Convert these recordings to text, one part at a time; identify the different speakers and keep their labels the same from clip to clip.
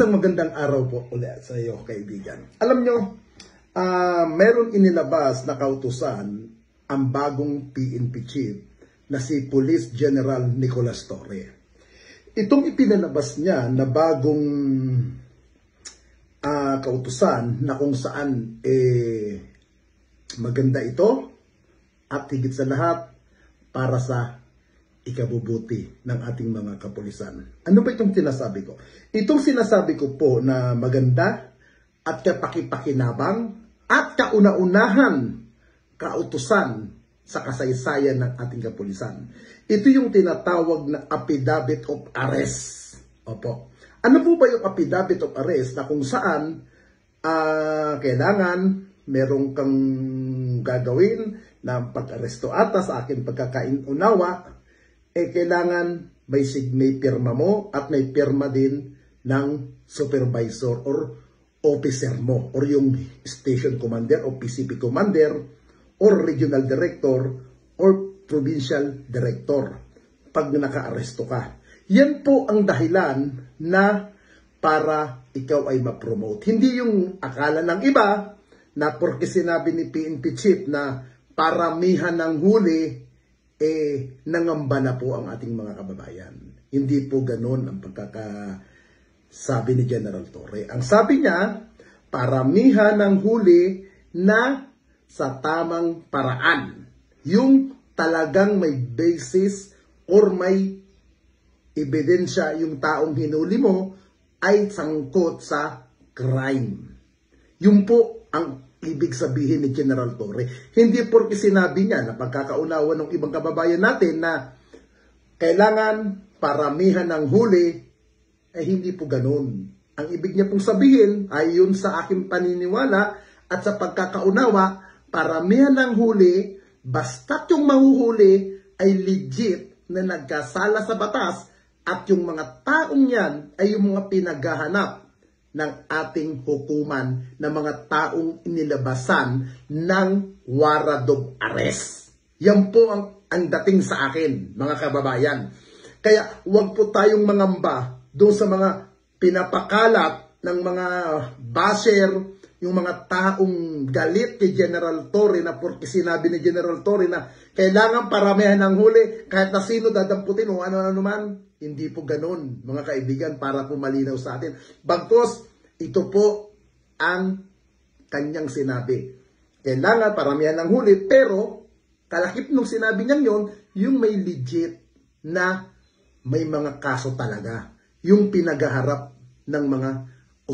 Speaker 1: Isang magandang araw po ulit sa iyo, kaibigan. Alam nyo, meron inilabas na kautusan ang bagong PNP chief na si Police General Nicolas Torre. Itong ipinalabas niya na bagong kautusan na kung saan maganda ito at higit sa lahat para sa ikabubuti ng ating mga kapulisan. Ano ba itong sinasabi ko? Itong sinasabi ko po na maganda at kapakipakinabang at kauna-unahan kautusan sa kasaysayan ng ating kapulisan. Ito yung tinatawag na affidavit of arrest. Opo. Ano po ba yung affidavit of arrest na kung saan kailangan merong kang gagawin na pag-aresto ata sa akin pagkakaunawa, kailangan may pirma mo at may pirma din ng supervisor or officer mo or yung station commander o PCP commander or regional director or provincial director pag naka-aresto ka. Yan po ang dahilan na para ikaw ay ma-promote. Hindi yung akala ng iba na porque sinabi ni PNP chief na paramihan ng huli nangamba na po ang ating mga kababayan. Hindi po ganun ang pagkakasabi ni General Torre. Ang sabi niya, paramihan ng huli na sa tamang paraan. Yung talagang may basis or may ebidensya yung taong hinuli mo ay sangkot sa crime. Yun po ang ibig sabihin ni General Torre. Hindi porque sinabi niya na pagkakaunawa ng ibang kababayan natin na kailangan paramihan ng huli, hindi po ganun. Ang ibig niya pong sabihin ay yun sa aking paniniwala at sa pagkakaunawa, paramihan ng huli, basta't yung mahuhuli ay legit na nagkasala sa batas at yung mga taong yan ay yung mga pinaghahanap ng ating hukuman na mga taong inilabasan ng warrant of arrest. Yan po ang dating sa akin, mga kababayan. Kaya huwag po tayong mangamba doon sa mga pinapakalat ng mga basher, yung mga taong galit kay General Torre na porque sinabi ni General Torre na kailangan paramihan ng huli kahit na sino dadamputin o ano-ano man. Hindi po ganun, mga kaibigan, para po malinaw sa atin. Bagkus, ito po ang kanyang sinabi. Kailangan paramihan ng huli, pero kalakip nung sinabi niya yon, yung may legit na may mga kaso talaga. Yung pinagaharap ng mga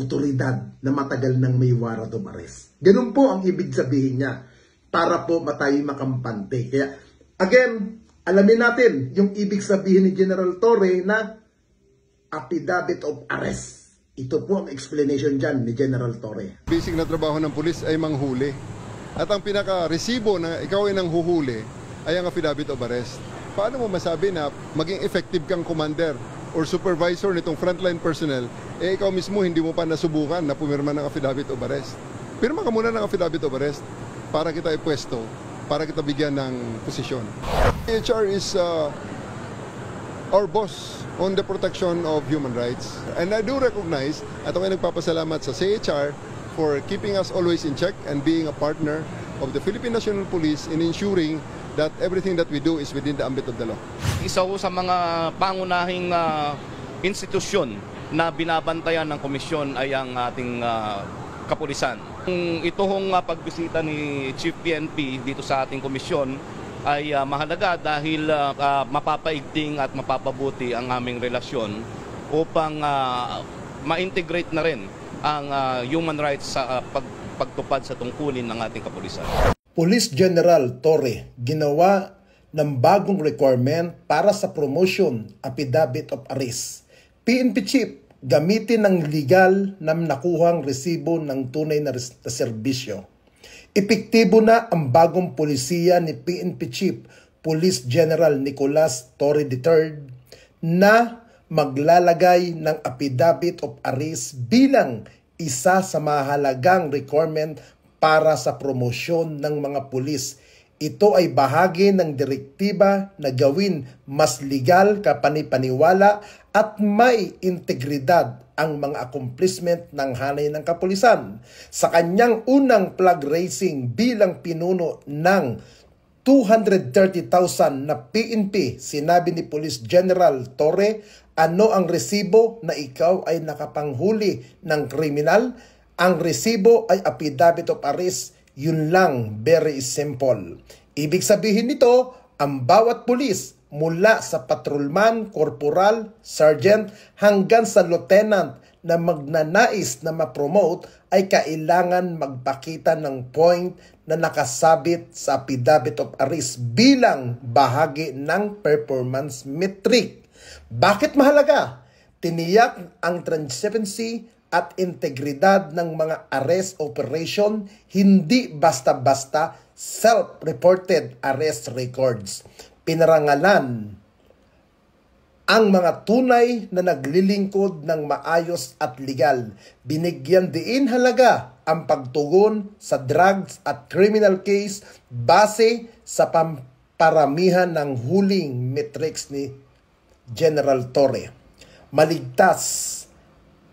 Speaker 1: otoridad na matagal nang may warrant of arrest. Ganun po ang ibig sabihin niya para po matayo makampante. Kaya, again, alamin natin yung ibig sabihin ni General Torre na affidavit of arrest. Ito po ang explanation dyan ni General Torre.
Speaker 2: Basic na trabaho ng pulis ay manghuli. At ang pinaka-resibo na ikaw ay nanghuhuli ay ang affidavit of arrest. Paano mo masabi na maging effective kang commander or supervisor nitong frontline personnel, ikaw mismo hindi mo pa nasubukan na pumirma ng affidavit of arrest? Pirma ka muna ng affidavit of arrest para kita ipwesto, para kita bigyan ng posisyon. CHR is our boss on the protection of human rights. And I do recognize at ako ay nagpapasalamat sa CHR for keeping us always in check and being a partner of the Philippine National Police in ensuring that everything that we do is within the ambit of the law.
Speaker 3: Isa ko sa mga pangunahing institusyon na binabantayan ng komisyon ay ang ating kapulisan. Ito hong pagbisita ni Chief PNP dito sa ating komisyon ay mahalaga dahil mapapaigting at mapapabuti ang aming relasyon upang ma-integrate na rin ang human rights sa pagtupad sa tungkulin ng ating kapulisan.
Speaker 1: Police General Torre ginawa ng bagong requirement para sa promotion affidavit of arrest. PNP chief gamitin ng legal na nakuhang resibo ng tunay na serbisyo. Epektibo na ang bagong polisiya ni PNP Chief Police General Nicolas Torre III na maglalagay ng affidavit of arrest bilang isa sa mahalagang requirement para sa promosyon ng mga pulis. Ito ay bahagi ng direktiba na gawin mas legal, kapanipaniwala at may integridad ang mga accomplishment ng hanay ng kapulisan. Sa kanyang unang flag raising bilang pinuno ng 230,000 na PNP, sinabi ni Police General Torre, ano ang resibo na ikaw ay nakapanghuli ng kriminal? Ang resibo ay affidavit of arrest. Yun lang, very simple. Ibig sabihin nito, ang bawat pulis mula sa patrolman, corporal, sergeant hanggang sa lieutenant na magnanais na ma-promote ay kailangan magpakita ng point na nakasabit sa affidavit of arrest bilang bahagi ng performance metric. Bakit mahalaga? Tiniyak ang transparency at integridad ng mga arrest operation, hindi basta-basta self-reported arrest records. Pinarangalan ang mga tunay na naglilingkod ng maayos at legal. Binigyan diin halaga ang pagtugon sa drugs at criminal case base sa paramihan ng huling metrics ni General Torre. Maligtas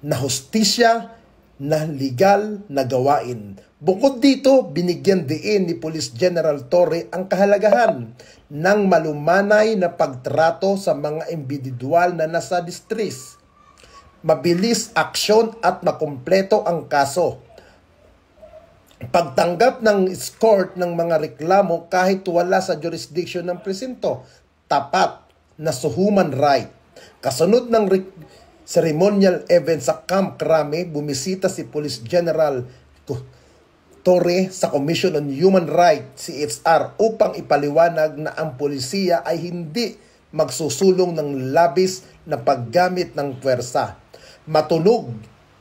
Speaker 1: na hustisya na legal na gawain. Bukod dito, binigyan diin ni Police General Torre ang kahalagahan ng malumanay na pagtrato sa mga individual na nasa distress. Mabilis aksyon at makumpleto ang kaso. Pagtanggap ng escort ng mga reklamo kahit wala sa jurisdiction ng presinto. Tapat na human right. Kasunod ng ceremonial event sa Camp Crame, bumisita si Police General Torre sa Commission on Human Rights, CHR, upang ipaliwanag na ang polisiya ay hindi magsusulong ng labis na paggamit ng puwersa. Matunog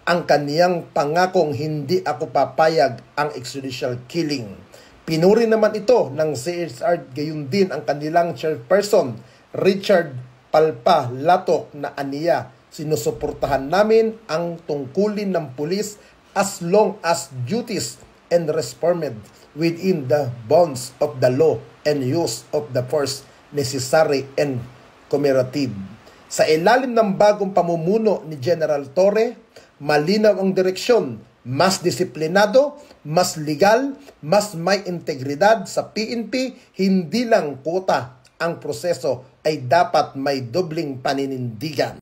Speaker 1: ang kaniyang pangakong hindi ako papayag ang extrajudicial killing. Pinuri naman ito ng CHR, gayon din ang kanilang chairperson, Richard Palpa Latok, na aniya, sinusuportahan namin ang tungkulin ng pulis as long as duties and responded within the bounds of the law and use of the force necessary and cumulative. Sa ilalim ng bagong pamumuno ni General Torre, malinaw ang direksyon, mas disiplinado, mas legal, mas may integridad sa PNP, hindi lang kota ang proseso ay dapat may dobling paninindigan.